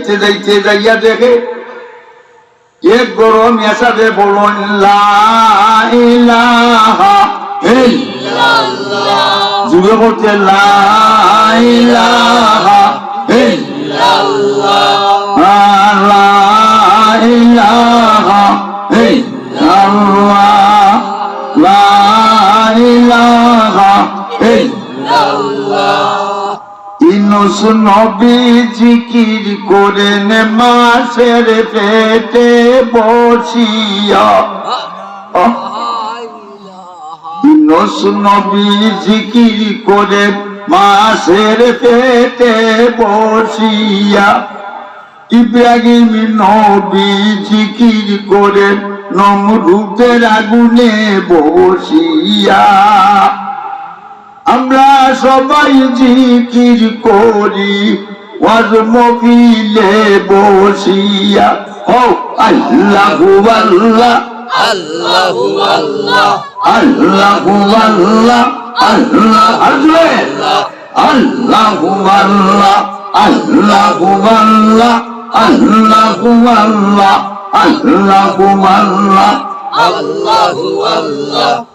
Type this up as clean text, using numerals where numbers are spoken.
যাইতে যাইতে যাইয়া দেখে এক গরম এসাদে বলুন লা ইলাহা ইল্লাল্লাহ জুড়ে বলতে লা ইলাহা ইল্লাল্লাহ লা ইলাহা ইল্লাল্লাহ লা ইলাহা ইল্লাল্লাহ ইনুস নবী জিকির করেন মাছের পেটে বসিয়া ইনুস নবী জিকির করে মাছের পেটে বসিয়া ইব্রাহিম নবী জিকির করে নমরুদের আগুনে বসিয়া আমরা সবাই জিকির করি ওয়াজ মহফিলে বসিয়া ও আল্লাহু আল্লাহ আল্লাহু আল্লাহ আল্লাহু আল্লাহ আল্লাহ আল্লাহু আল্লাহ আল্লাহু আল্লাহ আল্লাহু আল্লাহ আল্লাহু আল্লাহ আল্লাহু আল্লাহ